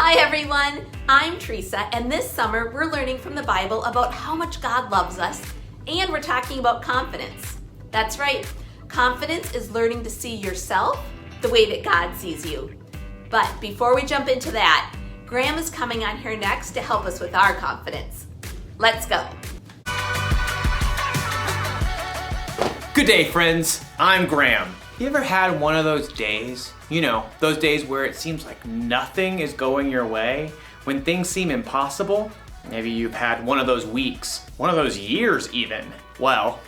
Hi everyone, I'm Teresa, and this summer we're learning from the Bible about how much God loves us, and we're talking about confidence. That's right, confidence is learning to see yourself the way that God sees you. But before we jump into that, Graham is coming on here next to help us with our confidence. Let's go. Good day, friends. I'm Graham. You ever had one of those days? You know, those days where it seems like nothing is going your way, when things seem impossible? Maybe you've had one of those weeks, one of those years even. Well,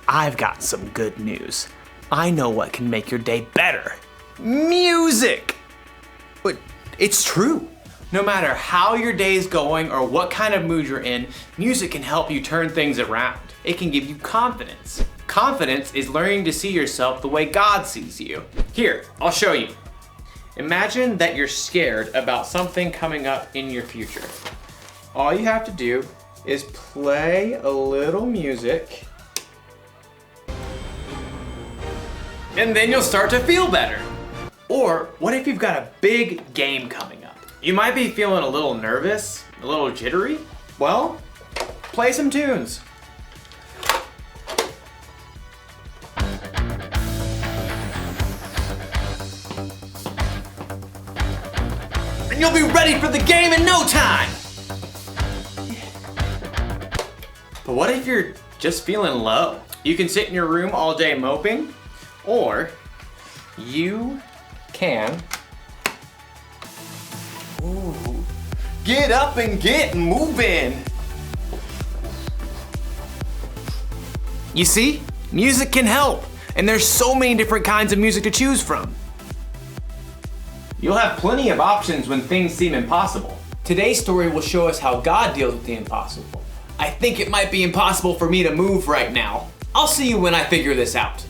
I've got some good news. I know what can make your day better. Music! But it's true. No matter how your day is going or what kind of mood you're in, music can help you turn things around. It can give you confidence. Confidence is learning to see yourself the way God sees you. Here, I'll show you. Imagine that you're scared about something coming up in your future. All you have to do is play a little music, and then you'll start to feel better. Or what if you've got a big game coming up? You might be feeling a little nervous, a little jittery. Well, play some tunes. And you'll be ready for the game in no time. But what if you're just feeling low? You can sit in your room all day moping, or you can get up and get moving. You see, music can help, and there's so many different kinds of music to choose from. You'll have plenty of options when things seem impossible. Today's story will show us how God deals with the impossible. I think it might be impossible for me to move right now. I'll see you when I figure this out.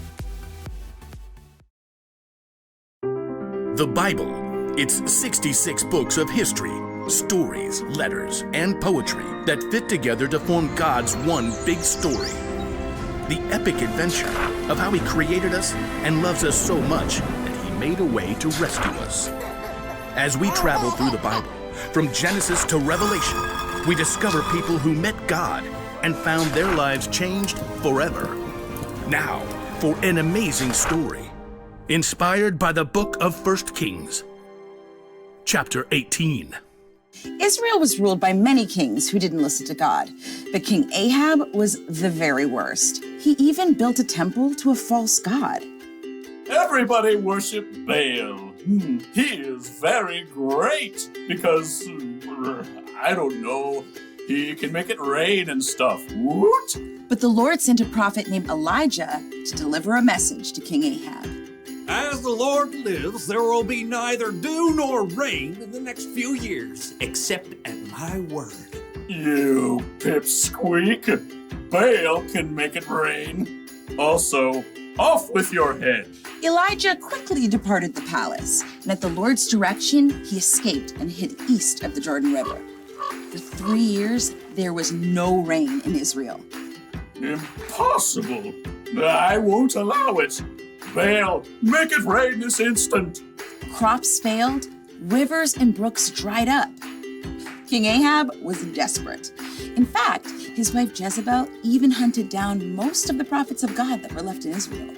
The Bible. It's 66 books of history, stories, letters, and poetry that fit together to form God's one big story. The epic adventure of how He created us and loves us so much that He made a way to rescue us. As we travel through the Bible, from Genesis to Revelation, we discover people who met God and found their lives changed forever. Now, for an amazing story, inspired by the book of 1 Kings. Chapter 18. Israel was ruled by many kings who didn't listen to God, but King Ahab was the very worst. He even built a temple to a false god. Everybody worship Baal. He is very great because, I don't know, he can make it rain and stuff. Woot! But the Lord sent a prophet named Elijah to deliver a message to King Ahab. As the Lord lives, there will be neither dew nor rain in the next few years, except at my word. You pipsqueak. Baal can make it rain. Also, off with your head. Elijah quickly departed the palace, and at the Lord's direction, he escaped and hid east of the Jordan River. For 3 years, there was no rain in Israel. Impossible. I won't allow it. Baal, make it rain this instant. Crops failed, rivers and brooks dried up. King Ahab was desperate. In fact, his wife Jezebel even hunted down most of the prophets of God that were left in Israel.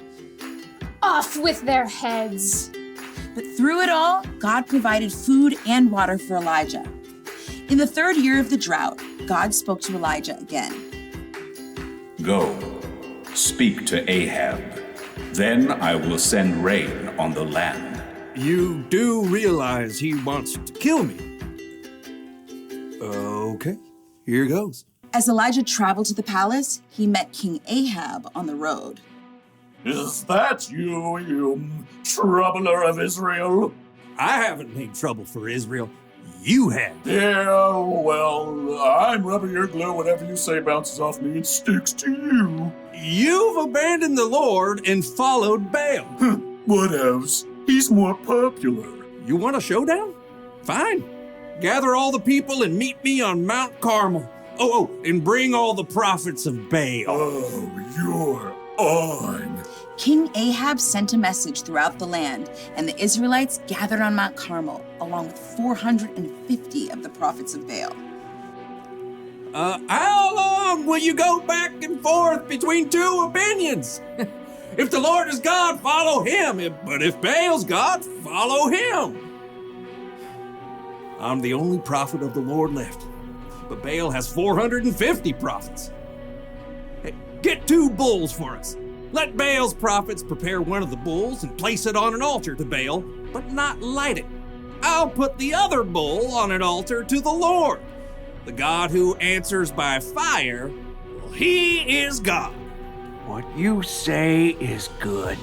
Off with their heads. But through it all, God provided food and water for Elijah. In the 3rd year of the drought, God spoke to Elijah again. Go, speak to Ahab. Then I will send rain on the land. You do realize he wants to kill me. Okay, here goes. As Elijah traveled to the palace, he met King Ahab on the road. Is that you, you troubler of Israel? I haven't made trouble for Israel. You have. Yeah, well, I'm rubber your glue. Whatever you say bounces off me and sticks to you. You've abandoned the Lord and followed Baal. What else? He's more popular. You want a showdown? Fine. Gather all the people and meet me on Mount Carmel. And bring all the prophets of Baal. Oh, you're on. King Ahab sent a message throughout the land, and the Israelites gathered on Mount Carmel, along with 450 of the prophets of Baal. How long will you go back and forth between two opinions? If the Lord is God, follow him. But if Baal's God, follow him. I'm the only prophet of the Lord left, but Baal has 450 prophets. Hey, get 2 bulls for us. Let Baal's prophets prepare one of the bulls and place it on an altar to Baal, but not light it. I'll put the other bull on an altar to the Lord. The God who answers by fire, well, he is God. What you say is good.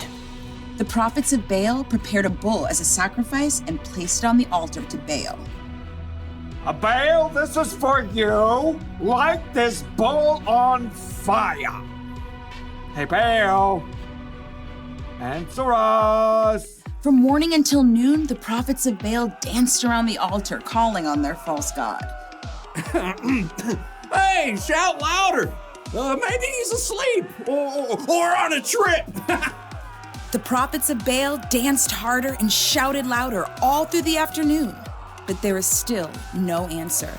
The prophets of Baal prepared a bull as a sacrifice and placed it on the altar to Baal. Baal, this is for you. Light this bull on fire. Hey, Baal, answer us. From morning until noon, the prophets of Baal danced around the altar, calling on their false god. Hey, shout louder. Maybe he's asleep or on a trip. The prophets of Baal danced harder and shouted louder all through the afternoon, but there was still no answer.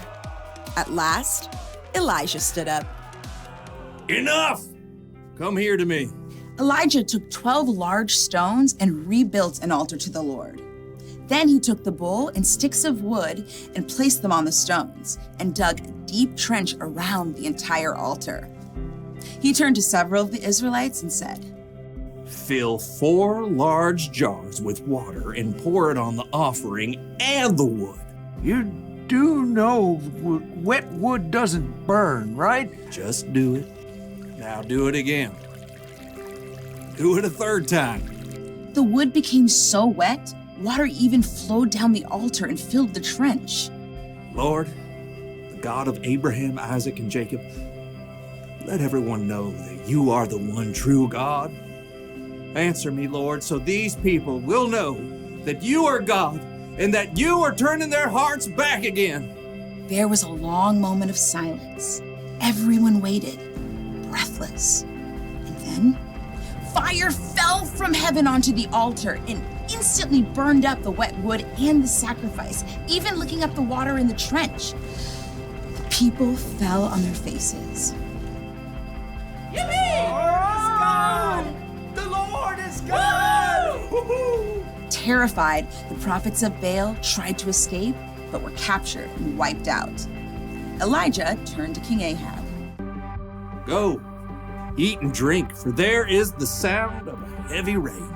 At last, Elijah stood up. Enough! Come here to me. Elijah took 12 large stones and rebuilt an altar to the Lord. Then he took the bull and sticks of wood and placed them on the stones and dug a deep trench around the entire altar. He turned to several of the Israelites and said, Fill 4 large jars with water and pour it on the offering and the wood. You do know wet wood doesn't burn, right? Just do it. Now do it again. Do it a 3rd time. The wood became so wet, water even flowed down the altar and filled the trench. Lord, the God of Abraham, Isaac, and Jacob, let everyone know that you are the one true God. Answer me, Lord, so these people will know that you are God and that you are turning their hearts back again. There was a long moment of silence. Everyone waited, breathless. And then, fire fell from heaven onto the altar and instantly burned up the wet wood and the sacrifice, even licking up the water in the trench. The people fell on their faces. The Lord is God! Terrified, the prophets of Baal tried to escape, but were captured and wiped out. Elijah turned to King Ahab. Go, eat and drink, for there is the sound of a heavy rain.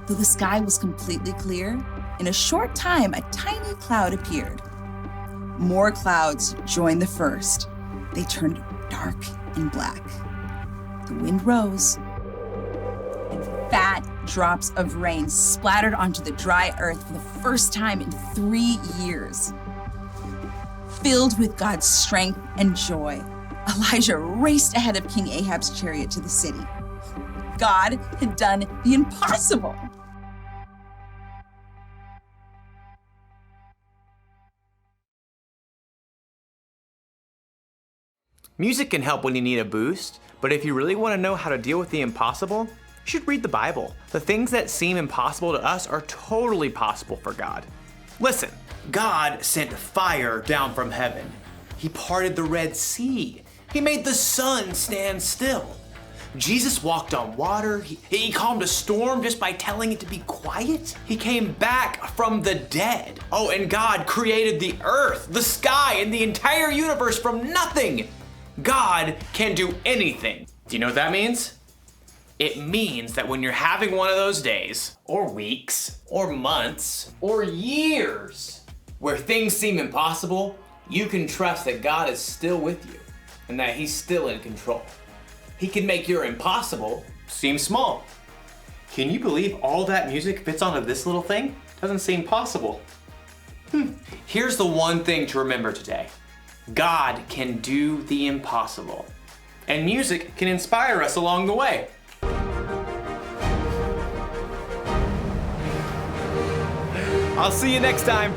Though the sky was completely clear, in a short time a tiny cloud appeared. More clouds joined the first. They turned dark and black. The wind rose, and fat drops of rain splattered onto the dry earth for the first time in 3 years. Filled with God's strength and joy, Elijah raced ahead of King Ahab's chariot to the city. God had done the impossible. Music can help when you need a boost, but if you really want to know how to deal with the impossible, you should read the Bible. The things that seem impossible to us are totally possible for God. Listen, God sent fire down from heaven. He parted the Red Sea. He made the sun stand still. Jesus walked on water. He calmed a storm just by telling it to be quiet. He came back from the dead. Oh, and God created the earth, the sky, and the entire universe from nothing. God can do anything. Do you know what that means? It means that when you're having one of those days, or weeks, or months, or years, where things seem impossible, you can trust that God is still with you and that He's still in control. He can make your impossible seem small. Can you believe all that music fits onto this little thing? Doesn't seem possible. Here's the one thing to remember today. God can do the impossible, and music can inspire us along the way. I'll see you next time.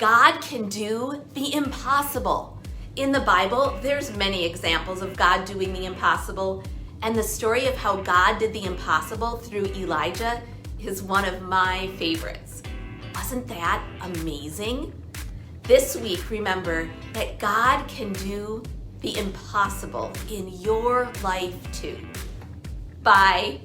God can do the impossible. In the Bible, there's many examples of God doing the impossible, and the story of how God did the impossible through Elijah is one of my favorites. Wasn't that amazing? This week, remember that God can do the impossible in your life too. Bye.